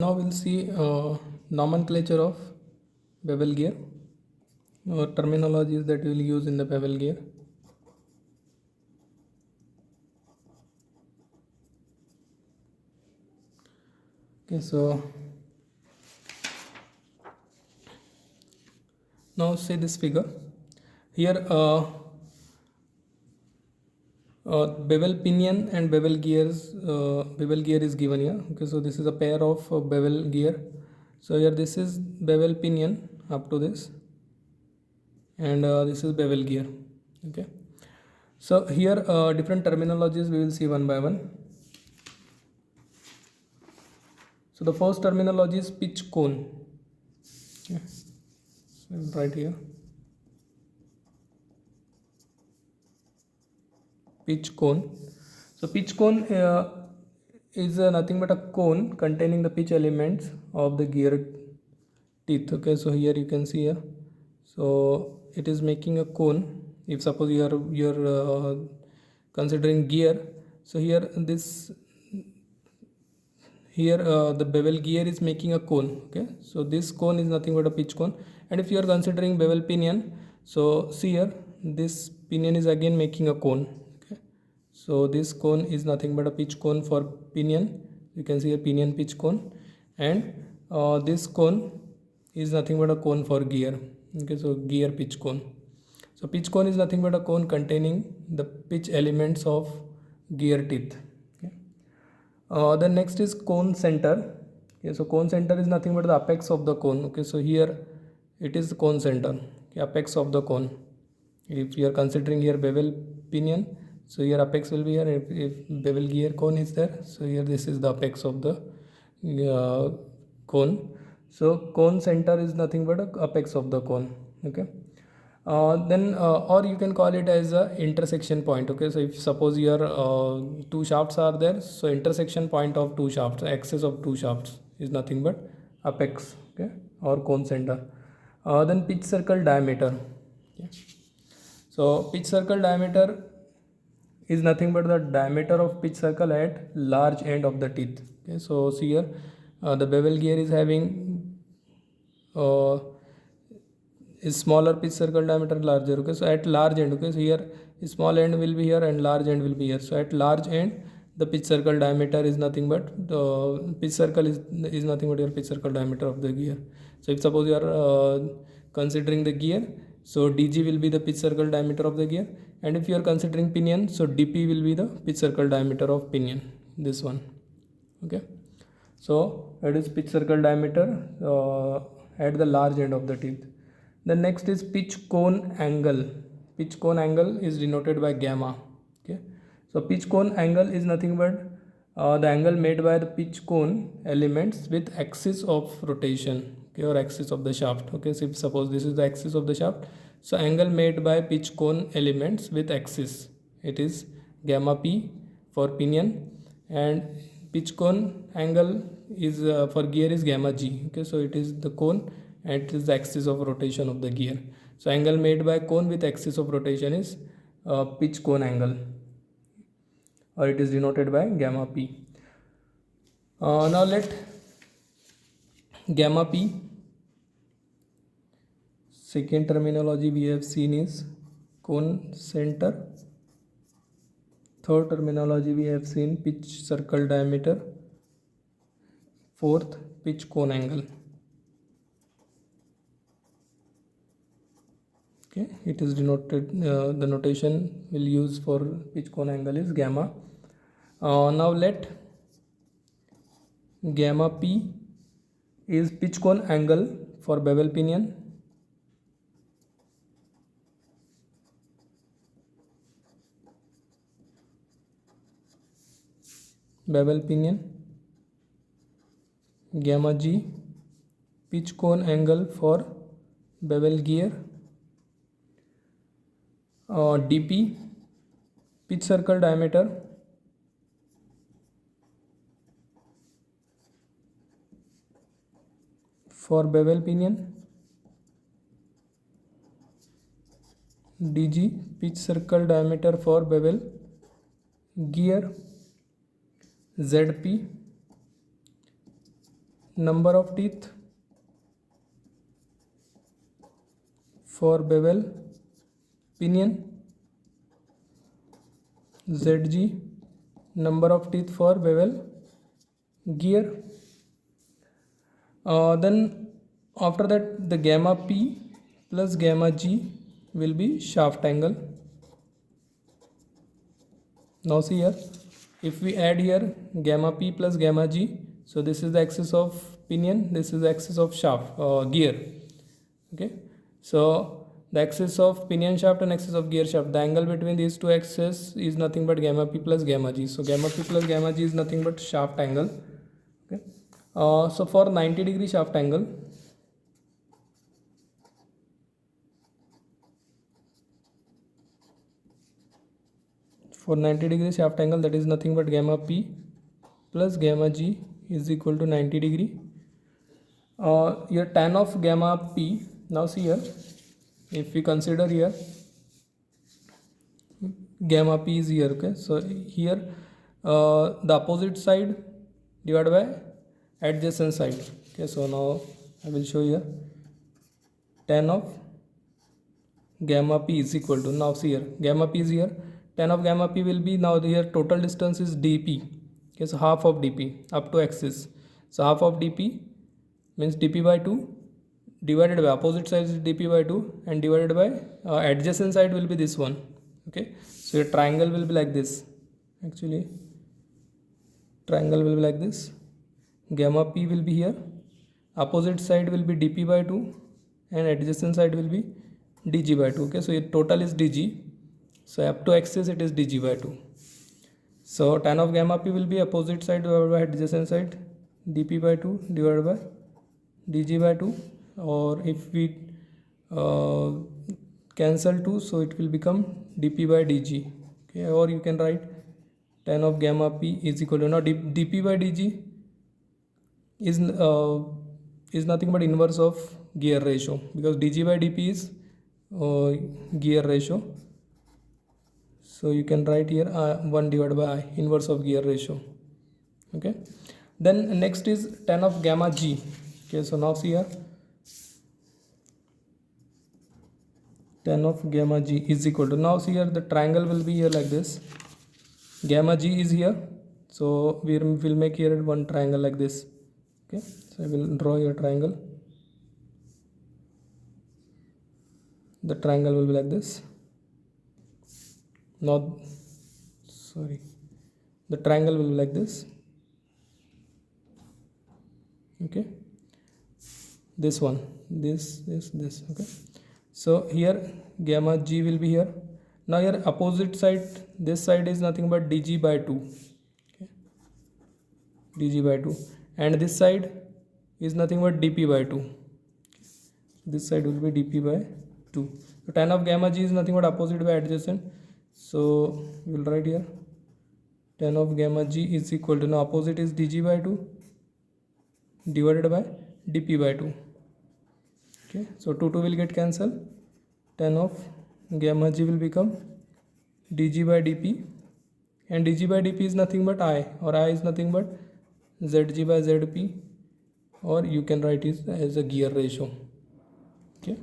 Now we'll see nomenclature of bevel gear, terminologies that we will use in the bevel gear. Okay, so now see this figure here. Bevel pinion and bevel gears. Bevel gear is given here. Okay, so this is a pair of bevel gear. So here this is bevel pinion up to this, and this is bevel gear. Okay, so here different terminologies we will see one by one. So the first terminology is pitch cone. Okay, so right here, pitch cone. So pitch cone is nothing but a cone containing the pitch elements of the gear teeth. Okay, so here you can see here. So it is making a cone. If suppose you're considering gear, so here the bevel gear is making a cone. Okay, so this cone is nothing but a pitch cone. And if you are considering bevel pinion, so see here, this pinion is again making a cone. Okay, so this cone is nothing but a pitch cone for pinion. You can see a pinion pitch cone, and this cone is nothing but a cone for gear. Okay, so gear pitch cone. So pitch cone is nothing but a cone containing the pitch elements of gear teeth. Then next is cone center. Okay, so cone center is nothing but the apex of the cone. Okay, so here it is the cone center, okay, apex of the cone. If you are considering here bevel pinion, so here apex will be here. If bevel gear cone is there, so here this is the apex of the cone. So cone center is nothing but a apex of the cone. Okay, or you can call it as a intersection point. Okay, so if suppose your two shafts are there, so intersection point of two shafts, axis of two shafts is nothing but apex. Okay, or cone center. Then pitch circle diameter. Okay, so pitch circle diameter is nothing but the diameter of pitch circle at large end of the teeth. Okay, so see here, the bevel gear is having is smaller pitch circle diameter, larger. Okay, so at large end, okay, so here small end will be here and large end will be here. So at large end the pitch circle diameter is nothing but the pitch circle is nothing but your pitch circle diameter of the gear. So if suppose you are considering the gear, so dg will be the pitch circle diameter of the gear, and if you are considering pinion, so dp will be the pitch circle diameter of pinion, this one. Okay, so it is pitch circle diameter at the large end of the teeth. The next is pitch cone angle. Pitch cone angle is denoted by gamma. Okay, so pitch cone angle is nothing but the angle made by the pitch cone elements with axis of rotation, okay, or axis of the shaft. Okay, so if suppose this is the axis of the shaft, so angle made by pitch cone elements with axis, it is gamma p for pinion, and pitch cone angle is for gear is gamma g. Okay, so it is the cone and it is the axis of rotation of the gear. So angle made by cone with axis of rotation is pitch cone angle, or it is denoted by gamma p. Now let gamma p, second terminology we have seen is cone center. Third terminology we have seen pitch circle diameter. Fourth, pitch cone angle. Okay, it is denoted, the notation we'll use for pitch cone angle is gamma. Now let gamma p is pitch cone angle for bevel pinion. Bevel pinion. Gamma g, pitch cone angle for bevel gear. dp, pitch circle diameter for bevel pinion. dg, pitch circle diameter for bevel gear. zp, number of teeth for bevel pinion, Zg number of teeth for bevel gear. Then after that the gamma p plus gamma g will be shaft angle. Now see here, if we add here gamma p plus gamma g, so this is the axis of pinion, this is the axis of shaft gear. Okay, so the axis of pinion shaft and axis of gear shaft, the angle between these two axes is nothing but gamma p plus gamma g. So gamma p plus gamma g is nothing but shaft angle. Okay, so for 90-degree shaft angle, for 90-degree shaft angle, that is nothing but gamma p plus gamma g is equal to 90-degree. Here tan of gamma p, now see here, if we consider here gamma p is here. Okay, so here the opposite side divided by adjacent side. Okay, so now I will show here tan of gamma p is equal to, now see here gamma p is here, tan of gamma p will be, now here total distance is dp. Okay, so half of dp up to axis, so half of dp means dp by 2 divided by opposite side is dp by 2 and divided by adjacent side will be this one. Okay, so your triangle will be like this, actually triangle will be like this, gamma p will be here, opposite side will be dp by 2 and adjacent side will be dg by 2. Okay, so your total is dg, so up to axis it is dg by 2. So tan of gamma p will be opposite side divided by adjacent side, dp by 2 divided by dg by 2, or if we cancel 2, so it will become dp by dg. Okay, or you can write tan of gamma p is equal to, now dp by dg is nothing but inverse of gear ratio, because dg by dp is gear ratio. So you can write here 1 divided by I, inverse of gear ratio. Okay, then next is tan of gamma g. Okay, so now see here tan of gamma g is equal to, now see here the triangle will be here like this, gamma g is here, so we will make here one triangle like this. Okay, so I will draw your triangle, the triangle will be like this. Now sorry, the triangle will be like this. Okay, this one, this. Okay, so here gamma g will be here. Now here opposite side, this side is nothing but dg by 2. Okay, dg by 2, and this side is nothing but dp by 2. This side will be dp by 2. So tan of gamma g is nothing but opposite by adjacent. So we will write here tan of gamma g is equal to, now opposite is dg by 2 divided by dp by 2. Okay, so 2 will get cancelled, tan of gamma g will become dg by dp, and dg by dp is nothing but I, or I is nothing but zg by zp, or you can write it as a gear ratio. Okay,